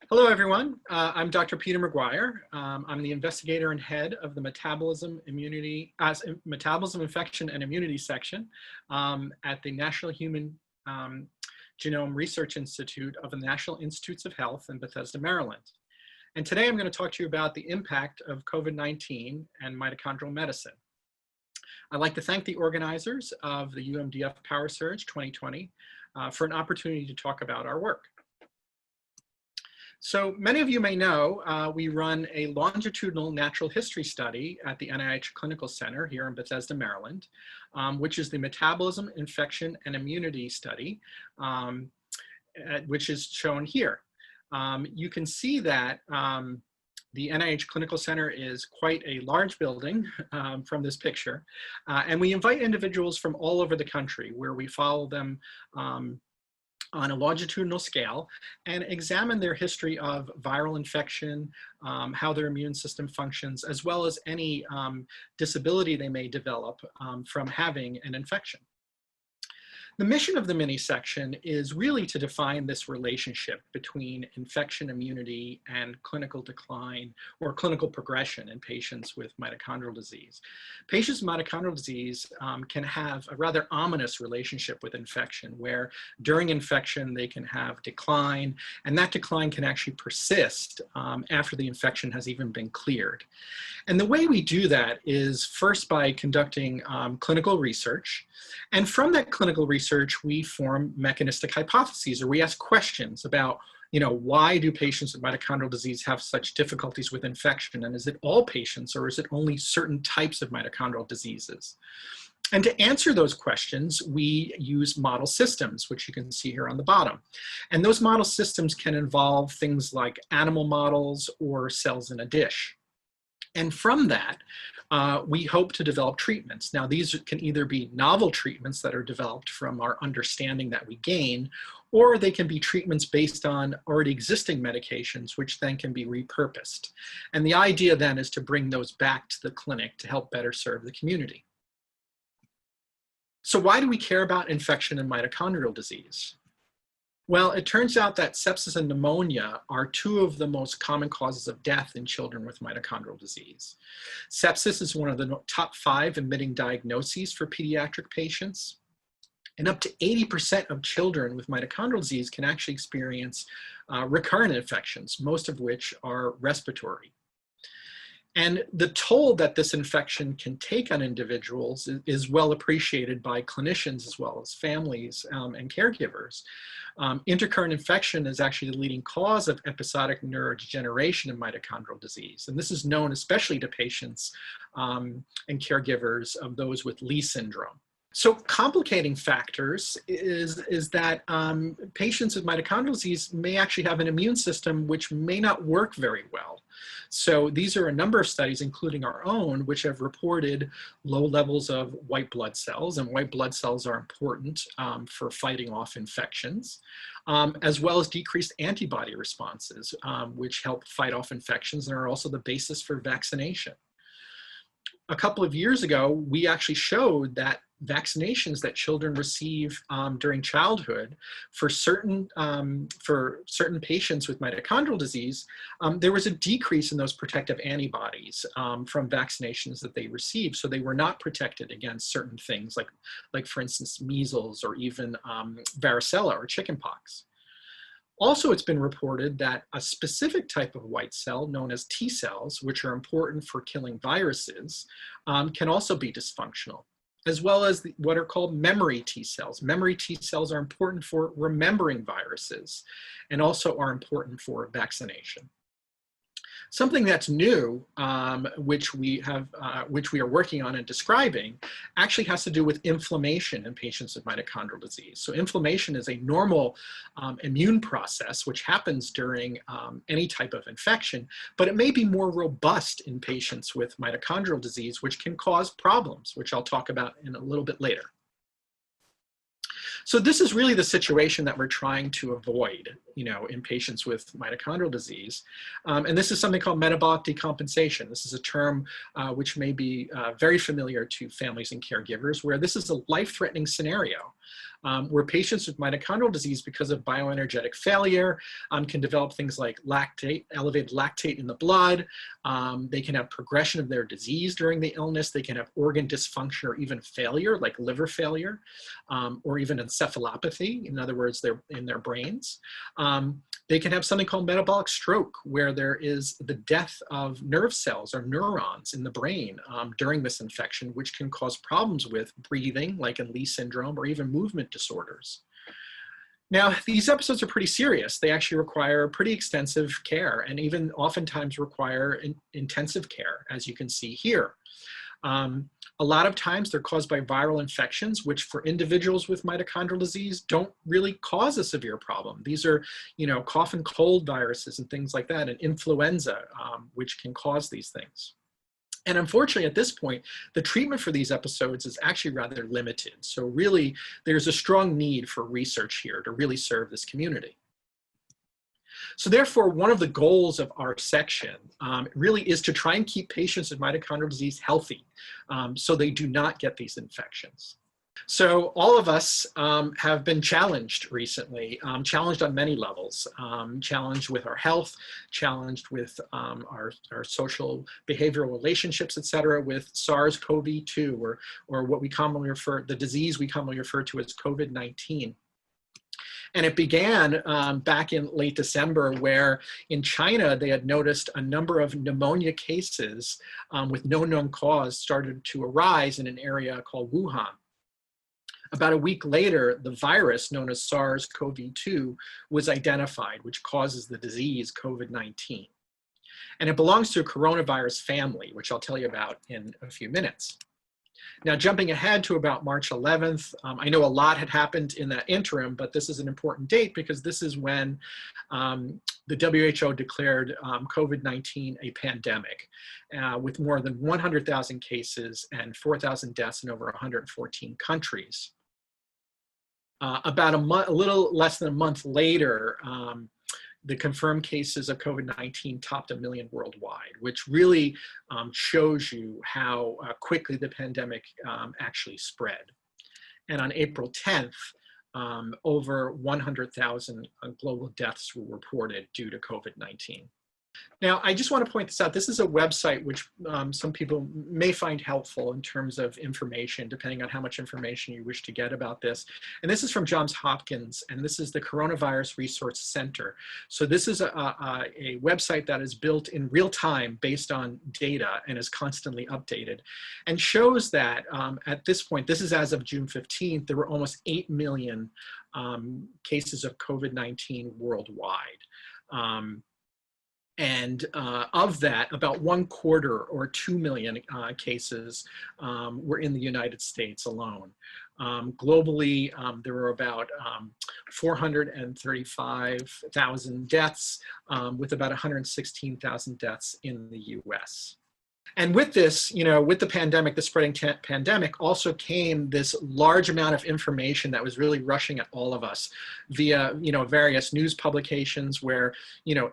Hello, everyone. I'm Dr. Peter McGuire. I'm the investigator and head of the Metabolism, Infection, and Immunity section at the National Human Genome Research Institute of the National Institutes of Health in Bethesda, Maryland. And today I'm going to talk to you about the impact of COVID-19 and mitochondrial medicine. I'd like to thank the organizers of the UMDF Power Surge 2020 for an opportunity to talk about our work. So many of you may know we run a longitudinal natural history study at the NIH Clinical Center here in Bethesda, Maryland, which is the Metabolism, Infection, and Immunity study, which is shown here. You can see that the NIH Clinical Center is quite a large building from this picture, and we invite individuals from all over the country where we follow them on a longitudinal scale and examine their history of viral infection, how their immune system functions, as well as any disability they may develop from having an infection. The mission of the mini section is really to define this relationship between infection immunity and clinical decline or clinical progression in patients with mitochondrial disease. Patients with mitochondrial disease can have a rather ominous relationship with infection, where during infection they can have decline, and that decline can actually persist after the infection has even been cleared. And the way we do that is first by conducting clinical research, and from that clinical research we form mechanistic hypotheses, or we ask questions about, why do patients with mitochondrial disease have such difficulties with infection? And is it all patients, or is it only certain types of mitochondrial diseases? And to answer those questions, we use model systems, which you can see here on the bottom. And those model systems can involve things like animal models or cells in a dish. And from that, we hope to develop treatments. Now, these can either be novel treatments that are developed from our understanding that we gain, or they can be treatments based on already existing medications, which then can be repurposed. And the idea then is to bring those back to the clinic to help better serve the community. So why do we care about infection and mitochondrial disease? Well, it turns out that sepsis and pneumonia are two of the most common causes of death in children with mitochondrial disease. Sepsis is one of the top 5 admitting diagnoses for pediatric patients. And up to 80% of children with mitochondrial disease can actually experience recurrent infections, most of which are respiratory. And the toll that this infection can take on individuals is well appreciated by clinicians as well as families and caregivers. Intercurrent infection is actually the leading cause of episodic neurodegeneration in mitochondrial disease. And this is known especially to patients and caregivers of those with Lee syndrome. So complicating factors is that patients with mitochondrial disease may actually have an immune system which may not work very well. So these are a number of studies, including our own, which have reported low levels of white blood cells, and white blood cells are important for fighting off infections, as well as decreased antibody responses, which help fight off infections and are also the basis for vaccination. A couple of years ago, we actually showed that vaccinations that children receive during childhood for certain patients with mitochondrial disease, there was a decrease in those protective antibodies from vaccinations that they received. So they were not protected against certain things like for instance, measles or even varicella or chickenpox. Also, it's been reported that a specific type of white cell known as T cells, which are important for killing viruses, can also be dysfunctional, as well as what are called memory T cells. Memory T cells are important for remembering viruses and also are important for vaccination. Something that's new, which we are working on and describing, actually has to do with inflammation in patients with mitochondrial disease. So inflammation is a normal immune process which happens during any type of infection, but it may be more robust in patients with mitochondrial disease, which can cause problems, which I'll talk about in a little bit later. So this is really the situation that we're trying to avoid, in patients with mitochondrial disease. And this is something called metabolic decompensation. This is a term which may be very familiar to families and caregivers, where this is a life-threatening scenario. where patients with mitochondrial disease, because of bioenergetic failure, can develop things like elevated lactate in the blood. They can have progression of their disease during the illness. They can have organ dysfunction or even failure, like liver failure, or even encephalopathy. In other words, they're in their brains. They can have something called metabolic stroke, where there is the death of nerve cells or neurons in the brain during this infection, which can cause problems with breathing, like in Lee syndrome, or even movement disorders. Now, these episodes are pretty serious. They actually require pretty extensive care, and even oftentimes require intensive care, as you can see here. A lot of times they're caused by viral infections, which for individuals with mitochondrial disease don't really cause a severe problem. These are, cough and cold viruses and things like that, and influenza, which can cause these things. And unfortunately, at this point, the treatment for these episodes is actually rather limited. So really, there's a strong need for research here to really serve this community. So therefore, one of the goals of our section really is to try and keep patients with mitochondrial disease healthy so they do not get these infections. So all of us have been challenged recently, challenged on many levels, challenged with our health, challenged with our social behavioral relationships, et cetera, with SARS-CoV-2, or what we commonly the disease we commonly refer to as COVID-19. And it began back in late December, where in China, they had noticed a number of pneumonia cases with no known cause started to arise in an area called Wuhan. About a week later, the virus known as SARS-CoV-2 was identified, which causes the disease COVID-19. And it belongs to a coronavirus family, which I'll tell you about in a few minutes. Now, jumping ahead to about March 11th, I know a lot had happened in that interim, but this is an important date because this is when the WHO declared COVID-19 a pandemic with more than 100,000 cases and 4,000 deaths in over 114 countries. About a little less than a month later, the confirmed cases of COVID-19 topped 1 million worldwide, which really shows you how quickly the pandemic actually spread. And on April 10th, over 100,000 global deaths were reported due to COVID-19. Now, I just want to point this out. This is a website which some people may find helpful in terms of information, depending on how much information you wish to get about this. And this is from Johns Hopkins, and this is the Coronavirus Resource Center. So this is a website that is built in real time based on data and is constantly updated, and shows that at this point, this is as of June 15th, there were almost 8 million cases of COVID-19 worldwide. And of that, about 1/4 or 2 million cases were in the United States alone. Globally, there were about 435,000 deaths, with about 116,000 deaths in the US. And with this, with the pandemic, the spreading pandemic, also came this large amount of information that was really rushing at all of us via, various news publications where,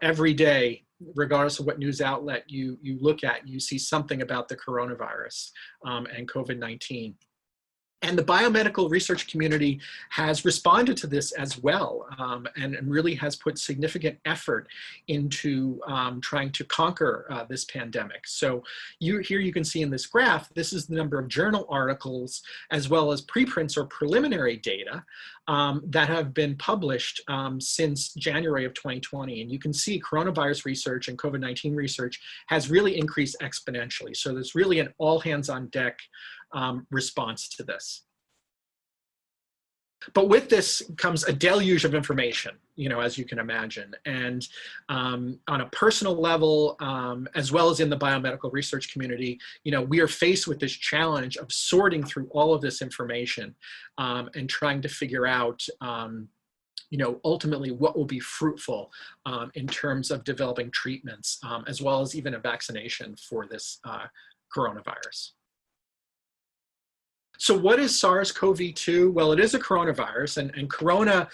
every day, regardless of what news outlet you look at, you see something about the coronavirus and COVID-19. And the biomedical research community has responded to this as well, and really has put significant effort into trying to conquer this pandemic. So here you can see in this graph, this is the number of journal articles as well as preprints or preliminary data that have been published since January of 2020. And you can see coronavirus research and COVID-19 research has really increased exponentially. So there's really an all hands on deck response to this. But with this comes a deluge of information, as you can imagine. And on a personal level, as well as in the biomedical research community, we are faced with this challenge of sorting through all of this information and trying to figure out, ultimately what will be fruitful in terms of developing treatments, as well as even a vaccination for this coronavirus. So what is SARS-CoV-2? Well, it is a coronavirus, and corona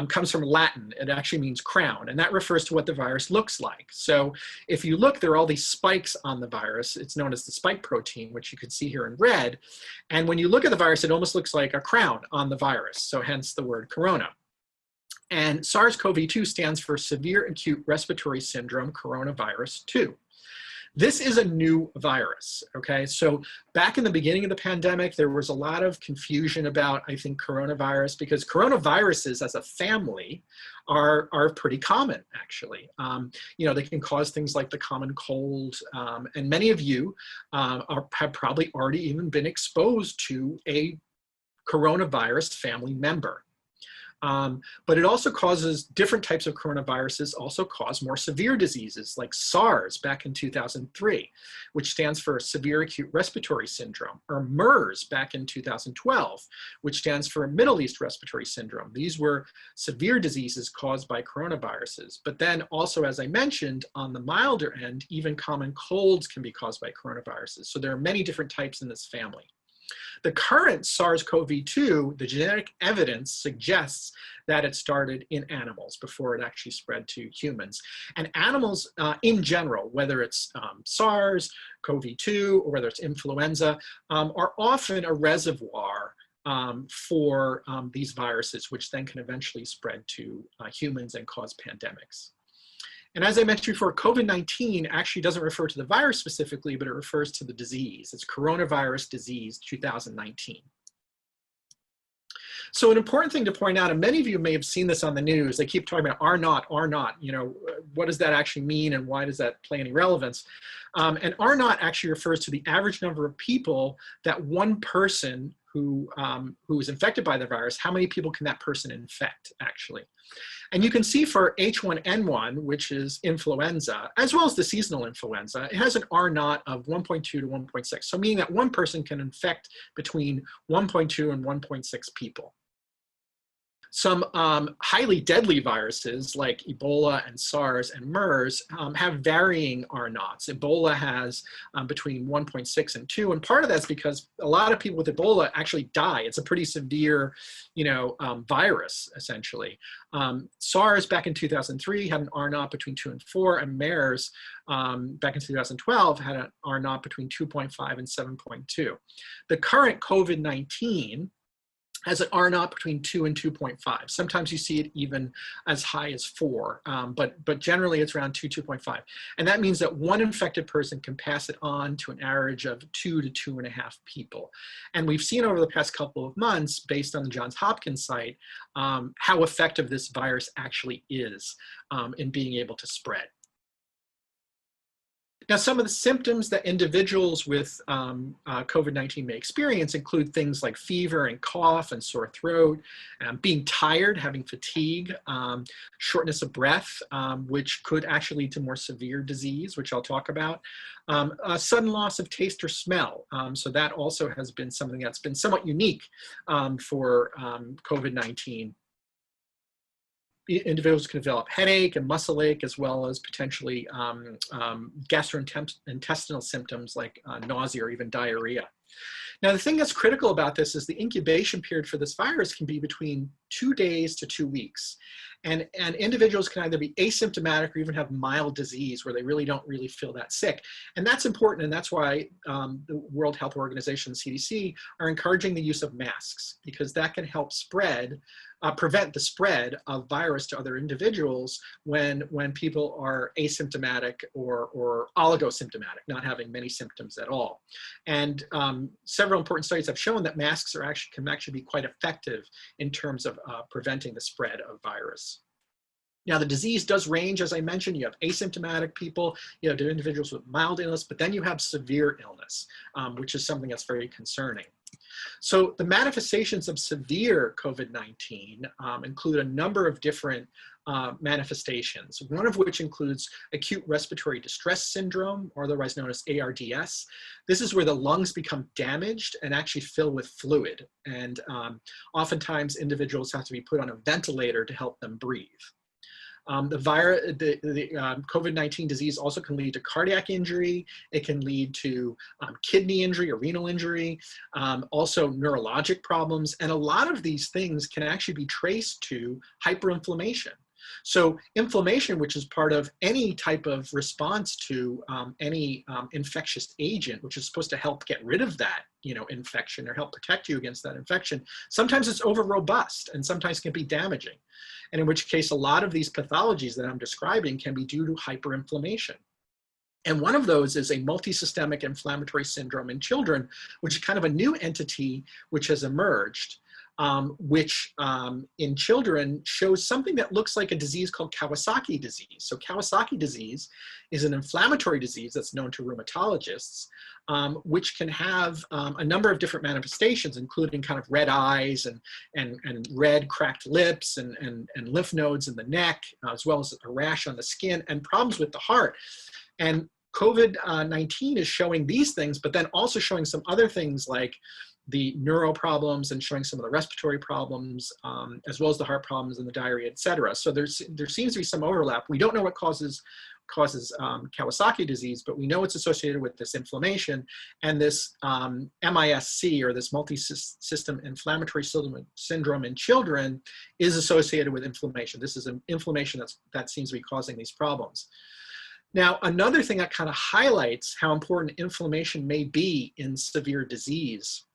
comes from Latin. It actually means crown, and that refers to what the virus looks like. So if you look, there are all these spikes on the virus. It's known as the spike protein, which you can see here in red. And when you look at the virus, it almost looks like a crown on the virus, so hence the word corona. And SARS-CoV-2 stands for Severe Acute Respiratory Syndrome Coronavirus 2. This is a new virus, okay? So back in the beginning of the pandemic, there was a lot of confusion about, I think, coronavirus, because coronaviruses as a family are pretty common, actually. You know, they can cause things like the common cold, and many of you have probably already even been exposed to a coronavirus family member. But it also causes different types of coronaviruses also cause more severe diseases like SARS back in 2003, which stands for Severe Acute Respiratory Syndrome, or MERS back in 2012, which stands for Middle East Respiratory Syndrome. These were severe diseases caused by coronaviruses. But then also, as I mentioned, on the milder end, even common colds can be caused by coronaviruses. So there are many different types in this family. The current SARS-CoV-2, the genetic evidence suggests that it started in animals before it actually spread to humans. And animals in general, whether it's SARS-CoV-2 or whether it's influenza, are often a reservoir for these viruses, which then can eventually spread to humans and cause pandemics. And as I mentioned before, COVID-19 actually doesn't refer to the virus specifically, but it refers to the disease. It's coronavirus disease 2019. So an important thing to point out, and many of you may have seen this on the news, they keep talking about R naught, you know, what does that actually mean and why does that play any relevance? And R naught actually refers to the average number of people that one person who is infected by the virus, how many people can that person infect actually? And you can see for H1N1, which is influenza, as well as the seasonal influenza, it has an R naught of 1.2 to 1.6. So meaning that one person can infect between 1.2 and 1.6 people. Some highly deadly viruses like Ebola and SARS and MERS have varying R naughts. Ebola has between 1.6 and 2, and part of that's because a lot of people with Ebola actually die. It's a pretty severe, you know, virus, essentially. SARS back in 2003 had an R naught between 2 and 4, and MERS back in 2012 had an R naught between 2.5 and 7.2. The current COVID-19 has an R naught between 2 and 2.5. Sometimes you see it even as high as 4, but generally it's around 2.5. And that means that one infected person can pass it on to an average of 2 to 2.5 people. And we've seen over the past couple of months, based on the Johns Hopkins site, how effective this virus actually is in being able to spread. Now, some of the symptoms that individuals with COVID-19 may experience include things like fever and cough and sore throat, being tired, having fatigue, shortness of breath, which could actually lead to more severe disease, which I'll talk about, a sudden loss of taste or smell. So that also has been something that's been somewhat unique for COVID-19. Individuals can develop headache and muscle ache, as well as potentially gastrointestinal symptoms like nausea or even diarrhea. Now, the thing that's critical about this is the incubation period for this virus can be between 2 days to 2 weeks. And individuals can either be asymptomatic or even have mild disease where they really don't feel that sick. And that's important, and that's why the World Health Organization, CDC, are encouraging the use of masks, because that can help prevent the spread of virus to other individuals when people are asymptomatic or oligosymptomatic, not having many symptoms at all. And several important studies have shown that masks can actually be quite effective in terms of preventing the spread of virus. Now, the disease does range, as I mentioned. You have asymptomatic people, you have individuals with mild illness, but then you have severe illness, which is something that's very concerning. So the manifestations of severe COVID-19 include a number of different manifestations, one of which includes acute respiratory distress syndrome, or otherwise known as ARDS. This is where the lungs become damaged and actually fill with fluid. And oftentimes individuals have to be put on a ventilator to help them breathe. COVID-19 disease also can lead to cardiac injury. It can lead to kidney injury or renal injury, also neurologic problems. And a lot of these things can actually be traced to hyperinflammation. So inflammation, which is part of any type of response to any infectious agent, which is supposed to help get rid of that, infection or help protect you against that infection, sometimes it's over robust and sometimes can be damaging. And in which case, a lot of these pathologies that I'm describing can be due to hyperinflammation. And one of those is a multisystemic inflammatory syndrome in children, which is kind of a new entity which has emerged. Which in children shows something that looks like a disease called Kawasaki disease. So Kawasaki disease is an inflammatory disease that's known to rheumatologists, which can have a number of different manifestations, including kind of red eyes and red cracked lips and lymph nodes in the neck, as well as a rash on the skin and problems with the heart. And COVID-19 is showing these things, but then also showing some other things like the neuro problems and showing some of the respiratory problems, as well as the heart problems and the diarrhea, et cetera. So there seems to be some overlap. We don't know what causes Kawasaki disease, but we know it's associated with this inflammation, and this MISC, or this multi-system inflammatory syndrome in children, is associated with inflammation. This is an inflammation that seems to be causing these problems. Now, another thing that kind of highlights how important inflammation may be in severe disease,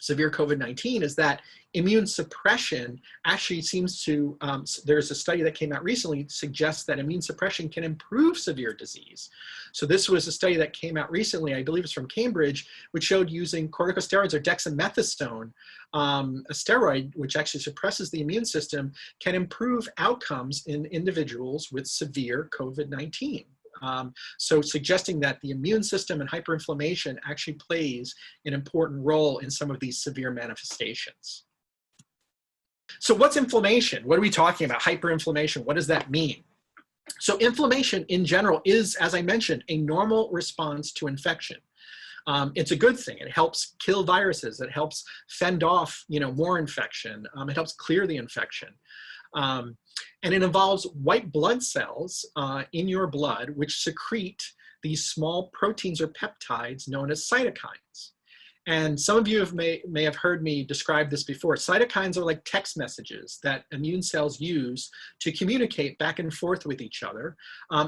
severe COVID-19, is that immune suppression actually seems to, there's a study that came out recently suggests that immune suppression can improve severe disease. So this was a study that came out recently, I believe it's from Cambridge, which showed using corticosteroids or dexamethasone, a steroid which actually suppresses the immune system, can improve outcomes in individuals with severe COVID-19. So suggesting that the immune system and hyperinflammation actually plays an important role in some of these severe manifestations. So what's inflammation? What are we talking about? Hyperinflammation, what does that mean? So inflammation in general is, as I mentioned, a normal response to infection. It's a good thing. It helps kill viruses. It helps fend off, more infection. It helps clear the infection. And it involves white blood cells in your blood, which secrete these small proteins or peptides known as cytokines. And some of you may have heard me describe this before. Cytokines are like text messages that immune cells use to communicate back and forth with each other,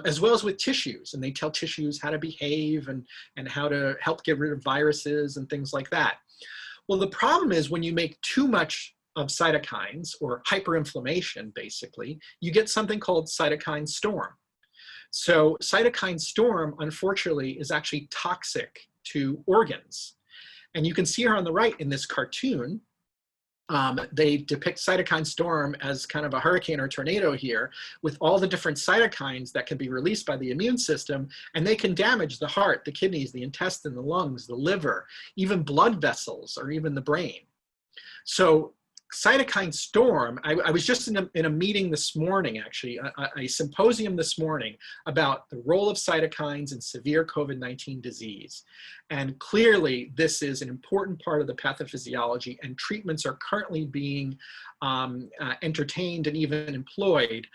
as well as with tissues. And they tell tissues how to behave and how to help get rid of viruses and things like that. Well, the problem is when you make too much of cytokines, or hyperinflammation, basically, you get something called cytokine storm. So cytokine storm, unfortunately, is actually toxic to organs. And you can see here on the right in this cartoon, they depict cytokine storm as kind of a hurricane or tornado here, with all the different cytokines that can be released by the immune system, and they can damage the heart, the kidneys, the intestine, the lungs, the liver, even blood vessels, or even the brain. So cytokine storm, I was just in a meeting this morning, actually, a symposium this morning about the role of cytokines in severe COVID-19 disease. And clearly, this is an important part of the pathophysiology, and treatments are currently being entertained and even employed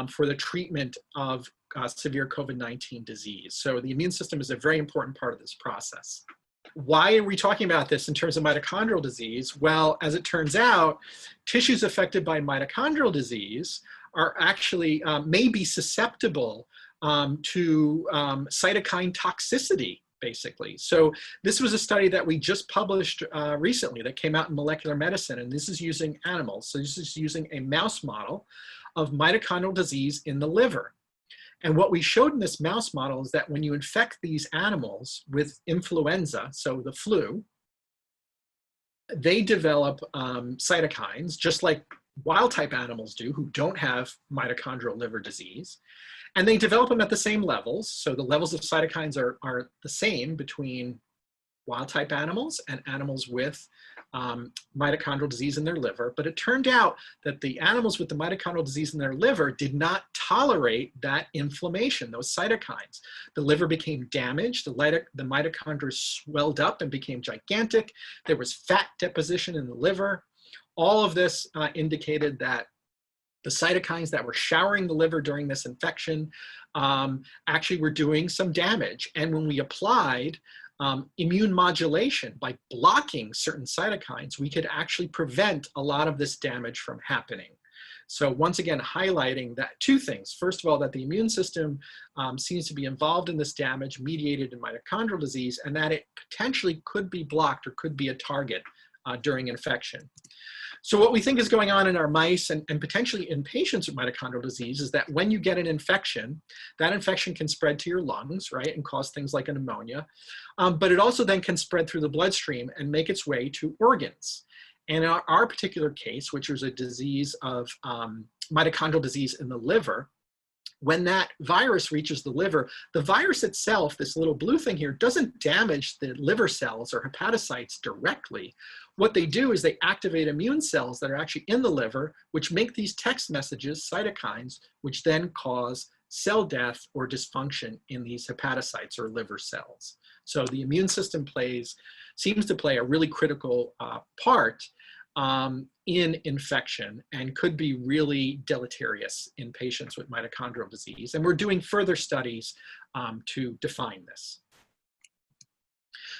for the treatment of severe COVID-19 disease. So the immune system is a very important part of this process. Why are we talking about this in terms of mitochondrial disease? Well, as it turns out, tissues affected by mitochondrial disease are actually, may be susceptible to cytokine toxicity, basically. So this was a study that we just published recently that came out in Molecular Medicine, and this is using animals. So this is using a mouse model of mitochondrial disease in the liver. And what we showed in this mouse model is that when you infect these animals with influenza, so the flu, they develop cytokines, just like wild-type animals do who don't have mitochondrial liver disease. And they develop them at the same levels. So the levels of cytokines are the same between wild-type animals and animals with mitochondrial disease in their liver. But it turned out that the animals with the mitochondrial disease in their liver did not tolerate that inflammation, those cytokines. The liver became damaged, the mitochondria swelled up and became gigantic. There was fat deposition in the liver. All of this indicated that The cytokines that were showering the liver during this infection actually were doing some damage. And when we applied immune modulation by blocking certain cytokines, we could actually prevent a lot of this damage from happening. So once again, highlighting that two things. First of all, that the immune system seems to be involved in this damage mediated in mitochondrial disease, and that it potentially could be blocked or could be a target during infection. So what we think is going on in our mice and potentially in patients with mitochondrial disease is that when you get an infection, that infection can spread to your lungs, right, and cause things like a pneumonia. But it also then can spread through the bloodstream and make its way to organs. And in our particular case, which was a disease of mitochondrial disease in the liver, when that virus reaches the liver, the virus itself, this little blue thing here, doesn't damage the liver cells or hepatocytes directly. What they do is they activate immune cells that are actually in the liver, which make these text messages, cytokines, which then cause cell death or dysfunction in these hepatocytes or liver cells. So the immune system seems to play a really critical part in infection and could be really deleterious in patients with mitochondrial disease. And we're doing further studies to define this.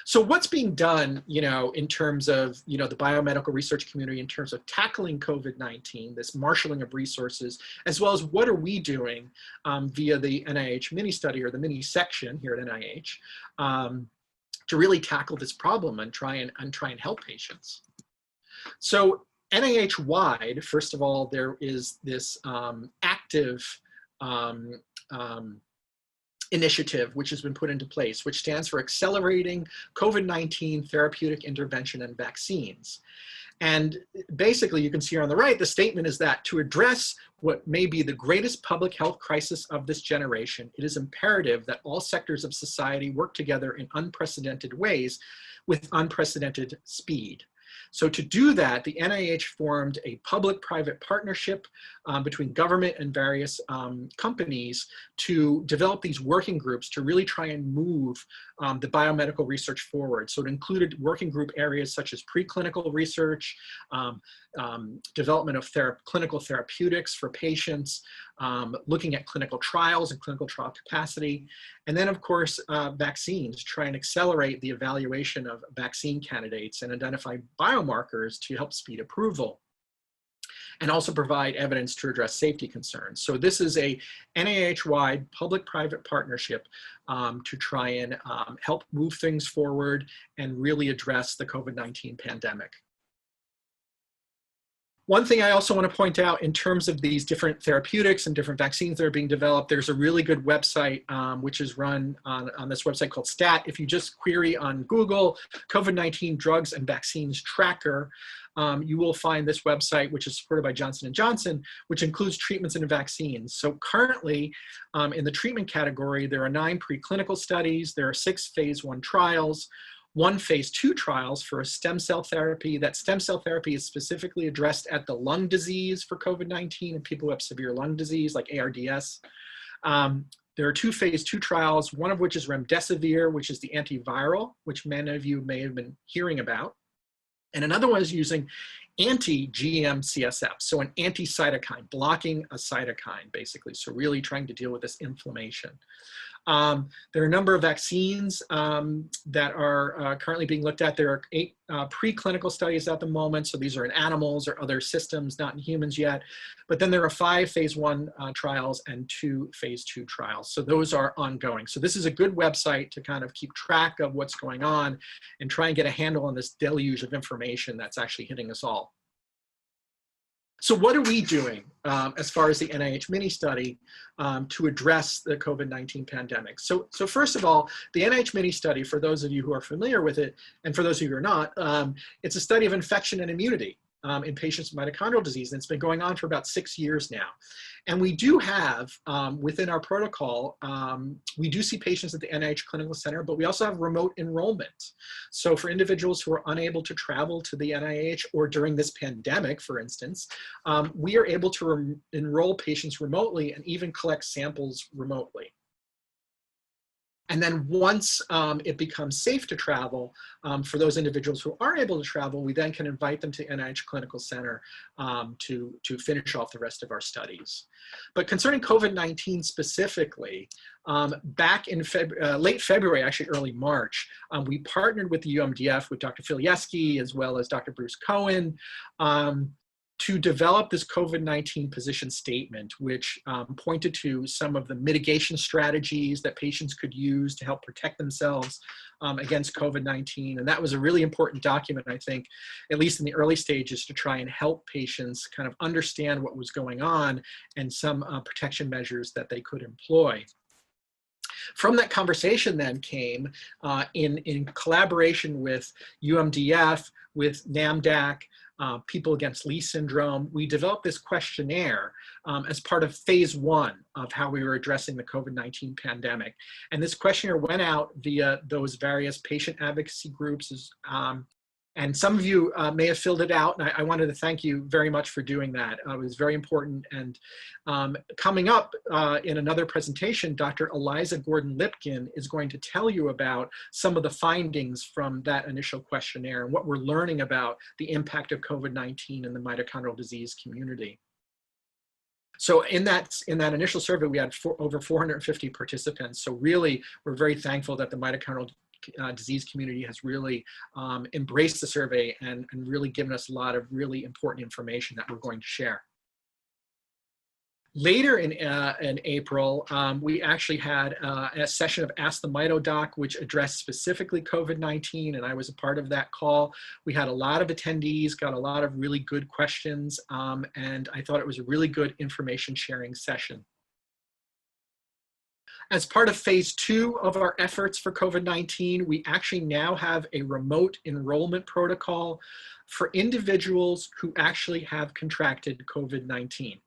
So what's being done, in terms of, the biomedical research community in terms of tackling COVID-19, this marshaling of resources, as well as what are we doing via the NIH mini study or the mini section here at NIH to really tackle this problem and try and help patients. So NIH-wide, first of all, there is this active initiative which has been put into place, which stands for Accelerating COVID-19 Therapeutic Intervention and Vaccines. And basically, you can see here on the right, the statement is that to address what may be the greatest public health crisis of this generation, it is imperative that all sectors of society work together in unprecedented ways with unprecedented speed. So to do that, the NIH formed a public-private partnership between government and various companies to develop these working groups to really try and move the biomedical research forward. So it included working group areas such as preclinical research, development of clinical therapeutics for patients, looking at clinical trials and clinical trial capacity, and then of course vaccines, to try and accelerate the evaluation of vaccine candidates and identify biomarkers to help speed approval, and also provide evidence to address safety concerns. So this is a NIH-wide public-private partnership to try and help move things forward and really address the COVID-19 pandemic. One thing I also want to point out in terms of these different therapeutics and different vaccines that are being developed, there's a really good website which is run on this website called STAT. If you just query on Google, COVID-19 Drugs and Vaccines Tracker, you will find this website, which is supported by Johnson & Johnson, which includes treatments and vaccines. So currently, in the treatment category, there are 9 preclinical studies, there are 6 phase 1 trials, 1 phase 2 trials for a stem cell therapy. That stem cell therapy is specifically addressed at the lung disease for COVID-19 and people who have severe lung disease like ARDS. There are 2 phase 2 trials, one of which is remdesivir, which is the antiviral, which many of you may have been hearing about. And another one is using anti-GM-CSF, so an anti-cytokine, blocking a cytokine, basically. So really trying to deal with this inflammation. There are a number of vaccines that are currently being looked at. There are 8 preclinical studies at the moment. So these are in animals or other systems, not in humans yet. But then there are 5 phase 1 trials and 2 phase 2 trials. So those are ongoing. So this is a good website to kind of keep track of what's going on and try and get a handle on this deluge of information that's actually hitting us all. So what are we doing as far as the NIH mini study to address the COVID-19 pandemic? So first of all, the NIH mini study, for those of you who are familiar with it, and for those of you who are not, it's a study of infection and immunity in patients with mitochondrial disease, and it's been going on for about 6 years now. And we do have, within our protocol, we do see patients at the NIH Clinical Center, but we also have remote enrollment. So for individuals who are unable to travel to the NIH or during this pandemic, for instance, we are able to enroll patients remotely and even collect samples remotely. And then once it becomes safe to travel, for those individuals who are able to travel, we then can invite them to NIH Clinical Center to finish off the rest of our studies. But concerning COVID-19 specifically, back in late February, actually early March, we partnered with the UMDF, with Dr. Filieski, as well as Dr. Bruce Cohen, to develop this COVID-19 position statement, which pointed to some of the mitigation strategies that patients could use to help protect themselves against COVID-19. And that was a really important document, I think, at least in the early stages, to try and help patients kind of understand what was going on and some protection measures that they could employ. From that conversation then came, in collaboration with UMDF, with NAMDAC, People Against Lee Syndrome, we developed this questionnaire as part of phase 1 of how we were addressing the COVID-19 pandemic. And this questionnaire went out via those various patient advocacy groups, and some of you may have filled it out, and I wanted to thank you very much for doing that. It was very important. And coming up in another presentation, Dr. Eliza Gordon-Lipkin is going to tell you about some of the findings from that initial questionnaire and what we're learning about the impact of COVID-19 in the mitochondrial disease community. So in that initial survey, we had over 450 participants. So really, we're very thankful that the mitochondrial disease community has really embraced the survey and really given us a lot of really important information that we're going to share. Later in April, we actually had a session of Ask the Mito Doc, which addressed specifically COVID-19, and I was a part of that call. We had a lot of attendees, got a lot of really good questions, and I thought it was a really good information sharing session. As part of phase 2 of our efforts for COVID-19, we actually now have a remote enrollment protocol for individuals who actually have contracted COVID-19.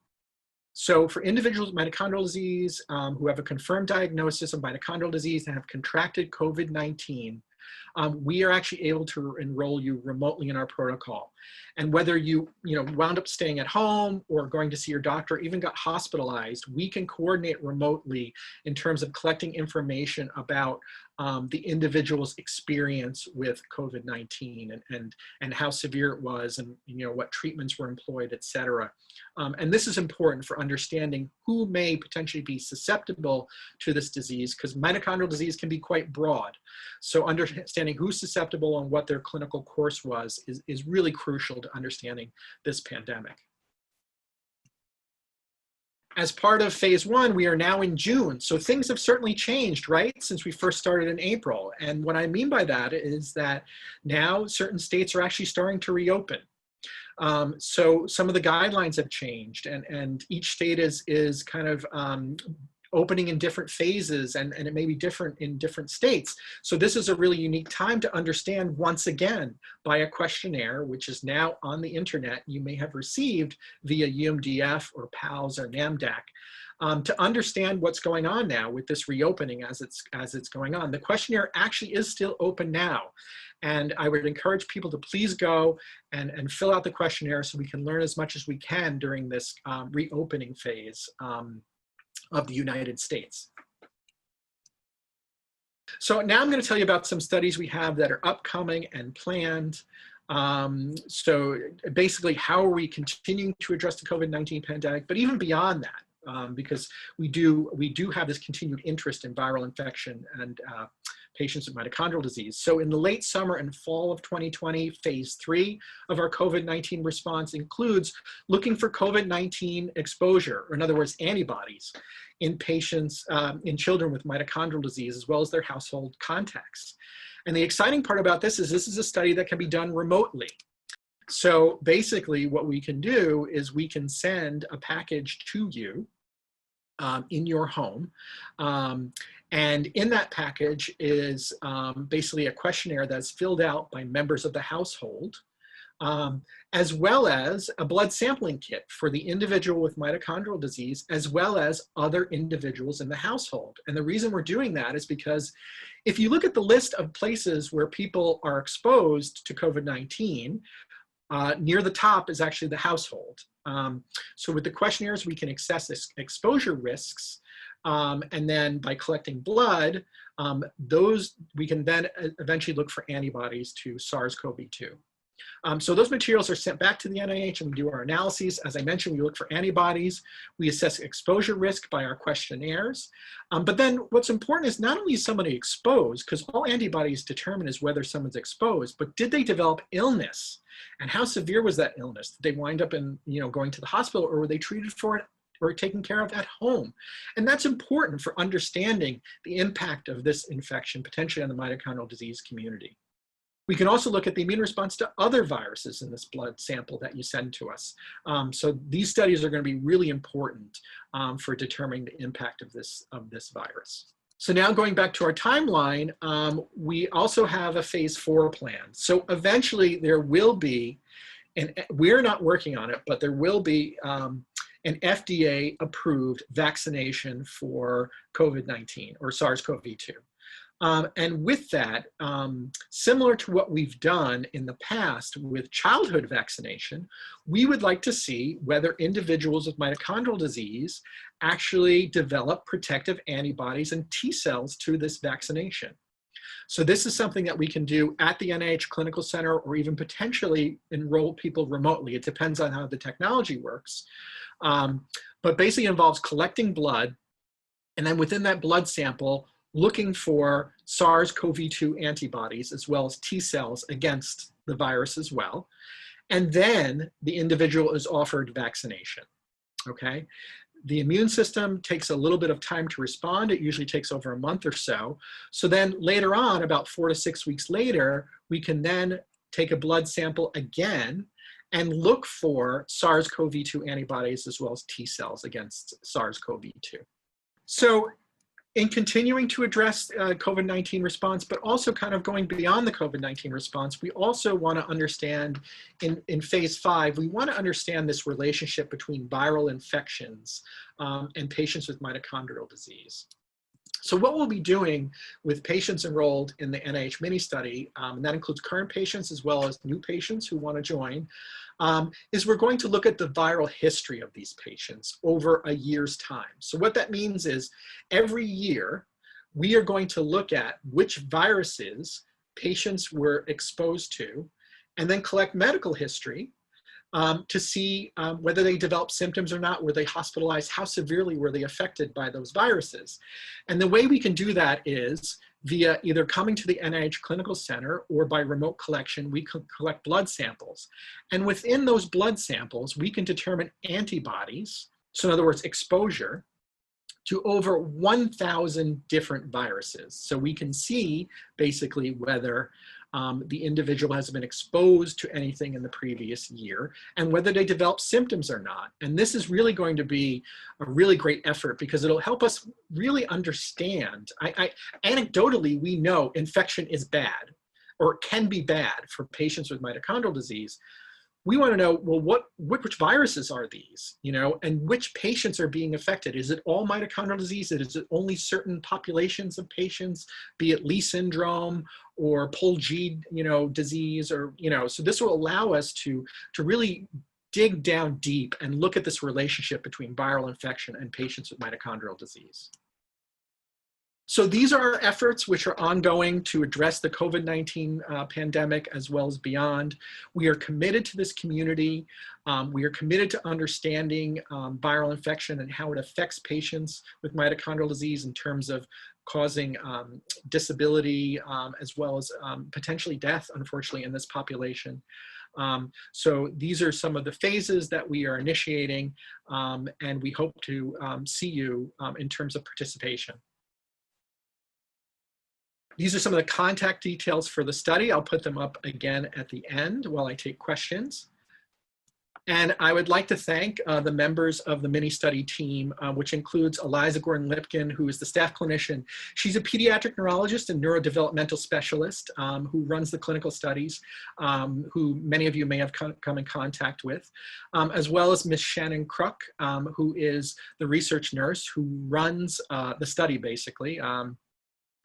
So for individuals with mitochondrial disease who have a confirmed diagnosis of mitochondrial disease and have contracted COVID-19, we are actually able to enroll you remotely in our protocol. And whether you wound up staying at home or going to see your doctor, even got hospitalized, we can coordinate remotely in terms of collecting information about the individual's experience with COVID-19 and how severe it was, and what treatments were employed, et cetera. And this is important for understanding who may potentially be susceptible to this disease, because mitochondrial disease can be quite broad. So understanding who's susceptible and what their clinical course was is really crucial to understanding this pandemic. As part of phase 1, we are now in June. So things have certainly changed, right, since we first started in April. And what I mean by that is that now certain states are actually starting to reopen. So some of the guidelines have changed, and each state is kind of opening in different phases, and it may be different in different states. So this is a really unique time to understand, once again, by a questionnaire, which is now on the internet, you may have received via UMDF or PALS or NAMDAC, to understand what's going on now with this reopening as it's going on. The questionnaire actually is still open now. And I would encourage people to please go and fill out the questionnaire so we can learn as much as we can during this reopening phase of the United States. So now I'm going to tell you about some studies we have that are upcoming and planned. So basically, how are we continuing to address the COVID-19 pandemic, but even beyond that, because we do have this continued interest in viral infection and patients with mitochondrial disease. So in the late summer and fall of 2020, phase 3 of our COVID-19 response includes looking for COVID-19 exposure, or in other words, antibodies, in patients, in children with mitochondrial disease, as well as their household contacts. And the exciting part about this is a study that can be done remotely. So basically what we can do is we can send a package to you in your home. And in that package is basically a questionnaire that's filled out by members of the household, as well as a blood sampling kit for the individual with mitochondrial disease, as well as other individuals in the household. And the reason we're doing that is because if you look at the list of places where people are exposed to COVID-19, near the top is actually the household. So with the questionnaires, we can assess exposure risks And then by collecting blood, those we can then eventually look for antibodies to SARS-CoV-2. So those materials are sent back to the NIH and we do our analyses. As I mentioned, we look for antibodies. We assess exposure risk by our questionnaires. But then what's important is not only is somebody exposed, because all antibodies determine is whether someone's exposed, but did they develop illness? And how severe was that illness? Did they wind up in, going to the hospital, or were they treated for it or taken care of at home? And that's important for understanding the impact of this infection potentially on the mitochondrial disease community. We can also look at the immune response to other viruses in this blood sample that you send to us. So these studies are going to be really important for determining the impact of this virus. So now going back to our timeline, we also have a phase 4 plan. So eventually there will be, and we're not working on it, but there will be an FDA approved vaccination for COVID-19 or SARS-CoV-2. And with that, similar to what we've done in the past with childhood vaccination, we would like to see whether individuals with mitochondrial disease actually develop protective antibodies and T cells to this vaccination. So this is something that we can do at the NIH Clinical Center or even potentially enroll people remotely. It depends on how the technology works. But basically involves collecting blood, and then within that blood sample, looking for SARS-CoV-2 antibodies as well as T cells against the virus as well. And then the individual is offered vaccination, okay? The immune system takes a little bit of time to respond. It usually takes over a month or so. So then later on, about 4 to 6 weeks later, we can then take a blood sample again and look for SARS-CoV-2 antibodies as well as T cells against SARS-CoV-2. So in continuing to address COVID-19 response, but also kind of going beyond the COVID-19 response, we also want to understand in phase 5, we want to understand this relationship between viral infections and patients with mitochondrial disease. So what we'll be doing with patients enrolled in the NIH mini study, and that includes current patients as well as new patients who want to join, is we're going to look at the viral history of these patients over a year's time. So what that means is every year, we are going to look at which viruses patients were exposed to, and then collect medical history to see whether they developed symptoms or not. Were they hospitalized? How severely were they affected by those viruses? And the way we can do that is via either coming to the NIH Clinical Center or by remote collection. We can collect blood samples. And within those blood samples, we can determine antibodies, so in other words, exposure, to over 1,000 different viruses. So we can see basically whether the individual has been exposed to anything in the previous year and whether they develop symptoms or not. And this is really going to be a really great effort because it'll help us really understand. Anecdotally, we know infection is bad or can be bad for patients with mitochondrial disease. We want to know, well, which viruses are these, and which patients are being affected? Is it all mitochondrial disease? Is it only certain populations of patients, be it Lee syndrome or Pol-G, disease, or, so this will allow us to really dig down deep and look at this relationship between viral infection and patients with mitochondrial disease. So these are our efforts which are ongoing to address the COVID-19 pandemic as well as beyond. We are committed to this community. We are committed to understanding viral infection and how it affects patients with mitochondrial disease in terms of causing disability as well as potentially death, unfortunately, in this population. So these are some of the phases that we are initiating, and we hope to see you in terms of participation. These are some of the contact details for the study. I'll put them up again at the end while I take questions. And I would like to thank the members of the mini study team, which includes Eliza Gordon-Lipkin, who is the staff clinician. She's a pediatric neurologist and neurodevelopmental specialist who runs the clinical studies, who many of you may have come in contact with, as well as Ms. Shannon Kruk, who is the research nurse who runs the study basically.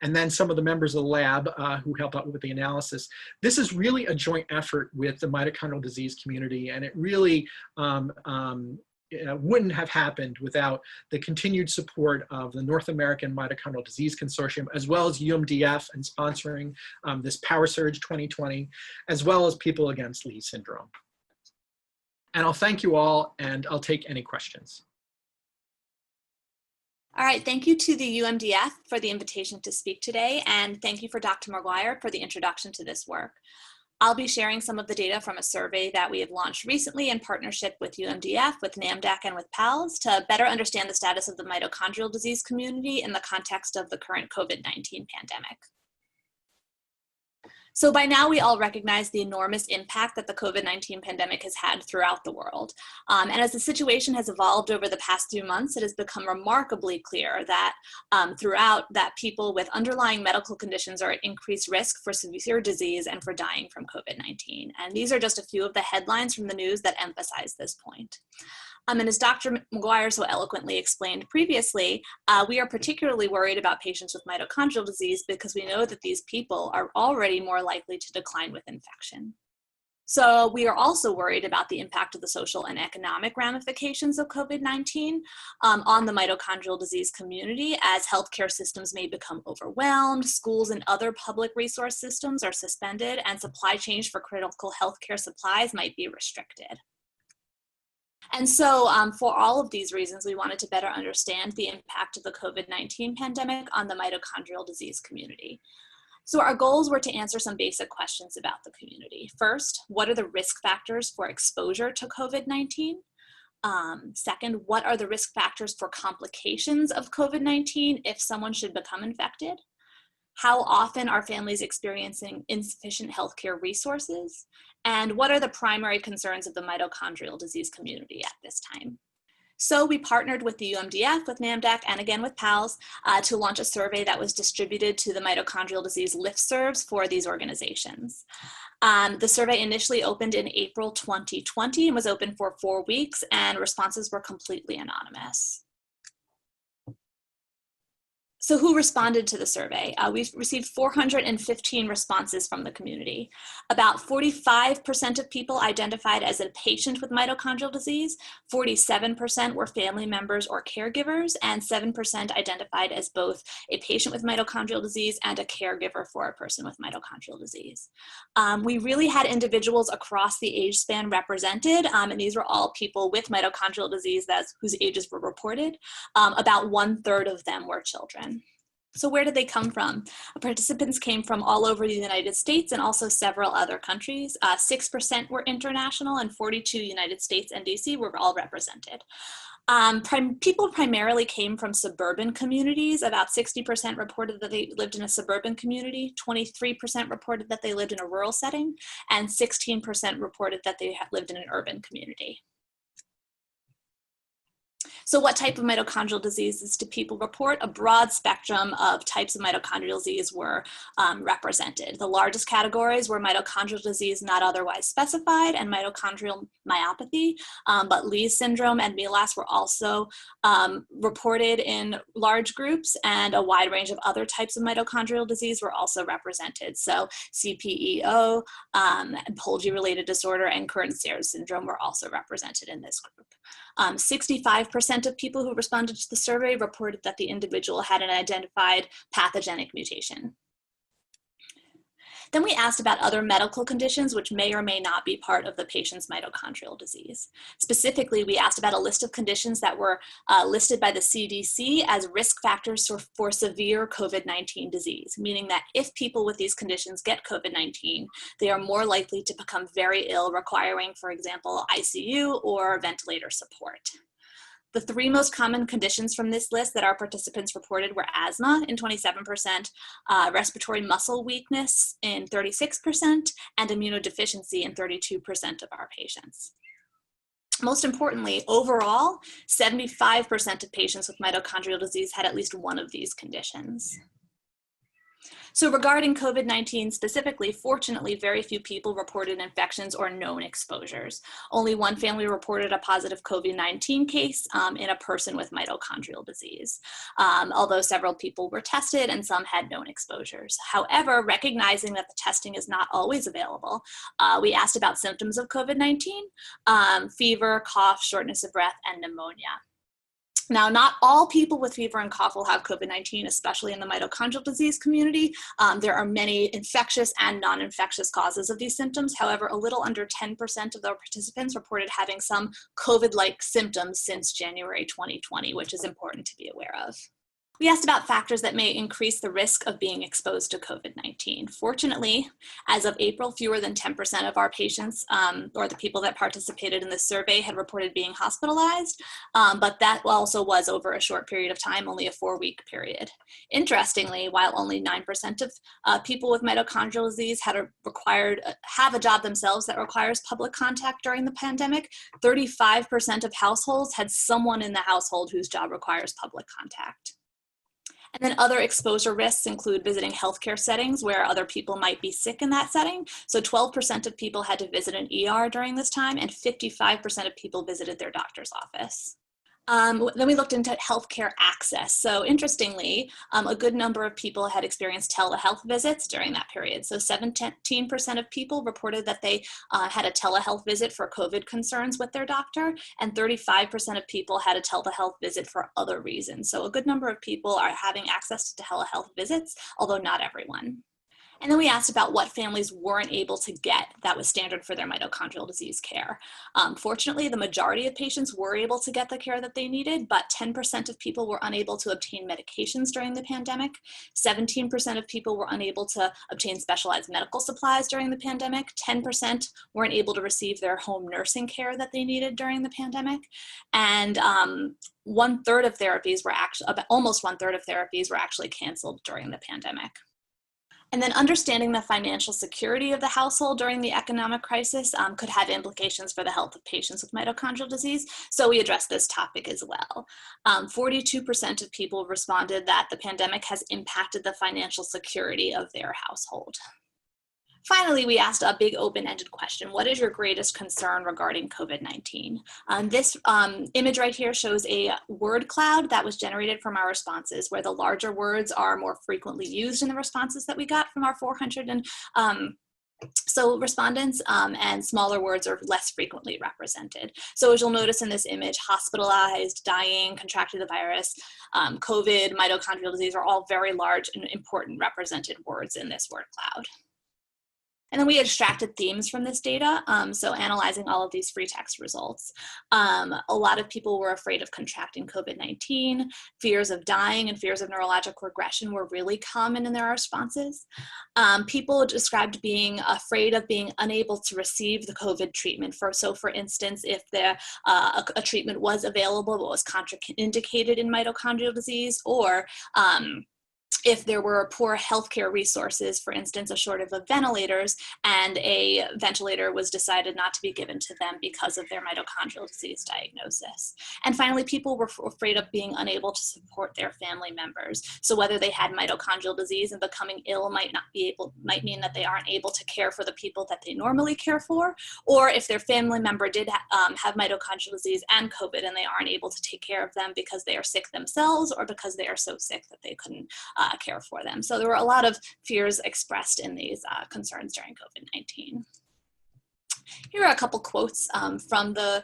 And then some of the members of the lab who help out with the analysis. This is really a joint effort with the mitochondrial disease community, and it really wouldn't have happened without the continued support of the North American Mitochondrial Disease Consortium, as well as UMDF and sponsoring this Power Surge 2020, as well as People Against Lee Syndrome. And I'll thank you all, and I'll take any questions. All right, thank you to the UMDF for the invitation to speak today, and thank you for Dr. McGuire for the introduction to this work. I'll be sharing some of the data from a survey that we have launched recently in partnership with UMDF, with NAMDAC, and with PALS to better understand the status of the mitochondrial disease community in the context of the current COVID-19 pandemic. So by now, we all recognize the enormous impact that the COVID-19 pandemic has had throughout the world. And as the situation has evolved over the past few months, it has become remarkably clear that throughout that people with underlying medical conditions are at increased risk for severe disease and for dying from COVID-19. And these are just a few of the headlines from the news that emphasize this point. And as Dr. McGuire so eloquently explained previously, we are particularly worried about patients with mitochondrial disease because we know that these people are already more likely to decline with infection. So we are also worried about the impact of the social and economic ramifications of COVID-19 on the mitochondrial disease community, as healthcare systems may become overwhelmed, schools and other public resource systems are suspended, and supply chains for critical healthcare supplies might be restricted. And so for all of these reasons, we wanted to better understand the impact of the COVID-19 pandemic on the mitochondrial disease community. So our goals were to answer some basic questions about the community. First, what are the risk factors for exposure to COVID-19? Second, what are the risk factors for complications of COVID-19 if someone should become infected? How often are families experiencing insufficient healthcare resources? And what are the primary concerns of the mitochondrial disease community at this time? So we partnered with the UMDF, with NAMDAC, and again with PALS to launch a survey that was distributed to the mitochondrial disease listservs for these organizations. The survey initially opened in April 2020 and was open for 4 weeks, and responses were completely anonymous. So who responded to the survey? We've received 415 responses from the community. About 45% of people identified as a patient with mitochondrial disease, 47% were family members or caregivers, and 7% identified as both a patient with mitochondrial disease and a caregiver for a person with mitochondrial disease. We really had individuals across the age span represented, and these were all people with mitochondrial disease whose ages were reported. About 1/3 of them were children. So where did they come from? Participants came from all over the United States and also several other countries. 6% were international, and 42 United States and DC were all represented. People primarily came from suburban communities. About 60% reported that they lived in a suburban community, 23% reported that they lived in a rural setting, and 16% reported that they had lived in an urban community. So what type of mitochondrial diseases do people report? A broad spectrum of types of mitochondrial disease were represented. The largest categories were mitochondrial disease not otherwise specified and mitochondrial myopathy, but Lee's syndrome and MELAS were also reported in large groups, and a wide range of other types of mitochondrial disease were also represented. So CPEO, Pulgi-related disorder, and Curran-Sayers syndrome were also represented in this group. 65% of people who responded to the survey reported that the individual had an identified pathogenic mutation. Then we asked about other medical conditions which may or may not be part of the patient's mitochondrial disease. Specifically, we asked about a list of conditions that were listed by the CDC as risk factors for severe COVID-19 disease, meaning that if people with these conditions get COVID-19, they are more likely to become very ill, requiring, for example, ICU or ventilator support. The 3 most common conditions from this list that our participants reported were asthma in 27%, respiratory muscle weakness in 36%, and immunodeficiency in 32% of our patients. Most importantly, overall, 75% of patients with mitochondrial disease had at least one of these conditions. So regarding COVID-19 specifically, fortunately, very few people reported infections or known exposures. Only one family reported a positive COVID-19 case in a person with mitochondrial disease, although several people were tested and some had known exposures. However, recognizing that the testing is not always available, we asked about symptoms of COVID-19, fever, cough, shortness of breath, and pneumonia. Now, not all people with fever and cough will have COVID-19, especially in the mitochondrial disease community. There are many infectious and non-infectious causes of these symptoms. However, a little under 10% of the participants reported having some COVID-like symptoms since January 2020, which is important to be aware of. We asked about factors that may increase the risk of being exposed to COVID-19. Fortunately, as of April, fewer than 10% of our patients or the people that participated in this survey had reported being hospitalized, but that also was over a short period of time, only a 4-week period. Interestingly, while only 9% of people with mitochondrial disease have a job themselves that requires public contact during the pandemic, 35% of households had someone in the household whose job requires public contact. And then other exposure risks include visiting healthcare settings where other people might be sick in that setting. So 12% of people had to visit an ER during this time, and 55% of people visited their doctor's office. Then we looked into healthcare access. So interestingly, a good number of people had experienced telehealth visits during that period. So 17% of people reported that they had a telehealth visit for COVID concerns with their doctor, and 35% of people had a telehealth visit for other reasons. So a good number of people are having access to telehealth visits, although not everyone. And then we asked about what families weren't able to get that was standard for their mitochondrial disease care. Fortunately, the majority of patients were able to get the care that they needed, but 10% of people were unable to obtain medications during the pandemic. 17% of people were unable to obtain specialized medical supplies during the pandemic. 10% weren't able to receive their home nursing care that they needed during the pandemic. And almost 1/3 of therapies were actually canceled during the pandemic. And then understanding the financial security of the household during the economic crisis could have implications for the health of patients with mitochondrial disease. So we addressed this topic as well. 42% of people responded that the pandemic has impacted the financial security of their household. Finally, we asked a big open-ended question. What is your greatest concern regarding COVID-19? This image right here shows a word cloud that was generated from our responses, where the larger words are more frequently used in the responses that we got from our 400 and so respondents, and smaller words are less frequently represented. So as you'll notice in this image, hospitalized, dying, contracted the virus, COVID, mitochondrial disease are all very large and important represented words in this word cloud. And then we extracted themes from this data, so analyzing all of these free text results. A lot of people were afraid of contracting COVID-19. Fears of dying and fears of neurologic regression were really common in their responses. People described being afraid of being unable to receive the COVID treatment. So for instance, if a treatment was available but was contraindicated in mitochondrial disease, or if there were poor healthcare resources, for instance, a shortage of ventilators, and a ventilator was decided not to be given to them because of their mitochondrial disease diagnosis. And finally, people were afraid of being unable to support their family members. So whether they had mitochondrial disease and becoming ill might mean that they aren't able to care for the people that they normally care for, or if their family member did have mitochondrial disease and COVID and they aren't able to take care of them because they are sick themselves or because they are so sick that they couldn't care for them. So there were a lot of fears expressed in these concerns during COVID-19. Here are a couple quotes from the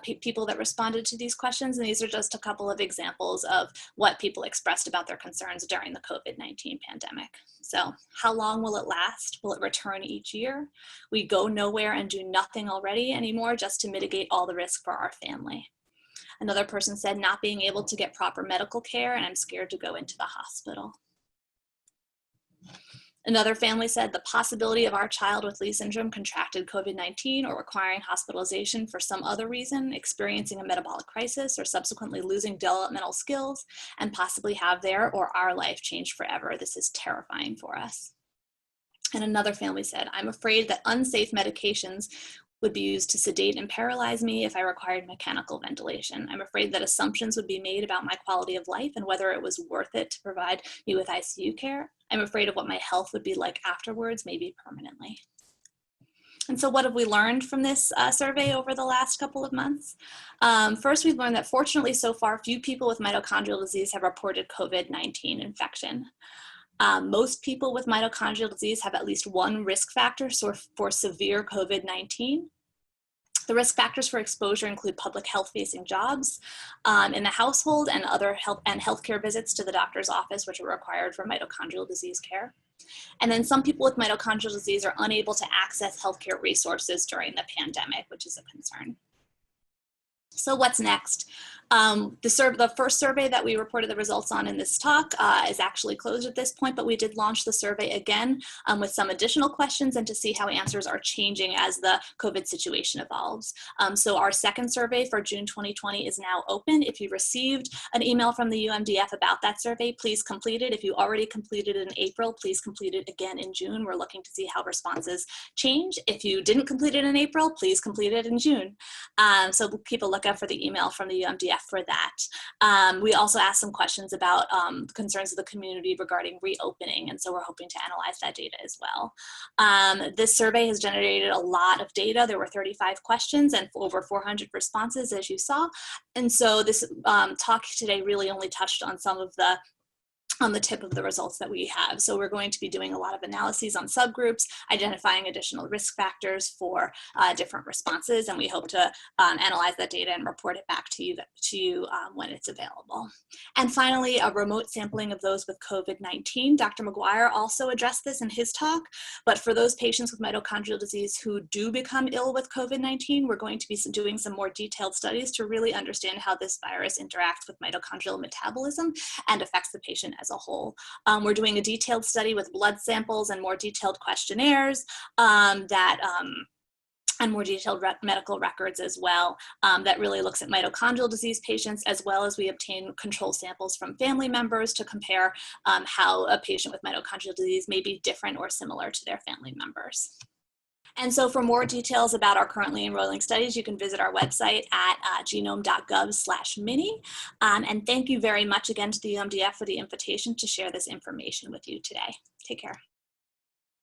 people that responded to these questions, and these are just a couple of examples of what people expressed about their concerns during the COVID-19 pandemic. So, how long will it last? Will it return each year? We go nowhere and do nothing already anymore just to mitigate all the risk for our family. Another person said, not being able to get proper medical care, and I'm scared to go into the hospital. Another family said, the possibility of our child with Lee syndrome contracted COVID-19 or requiring hospitalization for some other reason, experiencing a metabolic crisis, or subsequently losing developmental skills, and possibly have their or our life changed forever. This is terrifying for us. And another family said, I'm afraid that unsafe medications would be used to sedate and paralyze me if I required mechanical ventilation. I'm afraid that assumptions would be made about my quality of life and whether it was worth it to provide me with ICU care. I'm afraid of what my health would be like afterwards, maybe permanently. And so what have we learned from this survey over the last couple of months? First, we've learned that fortunately so far, few people with mitochondrial disease have reported COVID-19 infection. Most people with mitochondrial disease have at least one risk factor for severe COVID-19. The risk factors for exposure include public health-facing jobs in the household and other healthcare visits to the doctor's office, which are required for mitochondrial disease care. And then some people with mitochondrial disease are unable to access healthcare resources during the pandemic, which is a concern. So what's next? The first survey that we reported the results on in this talk is actually closed at this point, but we did launch the survey again with some additional questions and to see how answers are changing as the COVID situation evolves. So our second survey for June 2020 is now open. If you received an email from the UMDF about that survey, please complete it. If you already completed it in April, please complete it again in June. We're looking to see how responses change. If you didn't complete it in April, please complete it in June. So we'll keep a lookout for the email from the UMDF for that. We also asked some questions about concerns of the community regarding reopening, and so we're hoping to analyze that data as well. This survey has generated a lot of data. There were 35 questions and over 400 responses, as you saw, and so this talk today really only touched on some of the on the tip of the results that we have. So we're going to be doing a lot of analyses on subgroups, identifying additional risk factors for different responses, and we hope to analyze that data and report it back to you when it's available. And finally, a remote sampling of those with COVID-19. Dr. McGuire also addressed this in his talk, but for those patients with mitochondrial disease who do become ill with COVID-19, we're going to be doing some more detailed studies to really understand how this virus interacts with mitochondrial metabolism and affects the patient as a whole. We're doing a detailed study with blood samples and more detailed questionnaires and more detailed medical records as well that really looks at mitochondrial disease patients, as well as we obtain control samples from family members to compare how a patient with mitochondrial disease may be different or similar to their family members. And so for more details about our currently enrolling studies, you can visit our website at genome.gov/mini. And thank you very much again to the UMDF for the invitation to share this information with you today. Take care.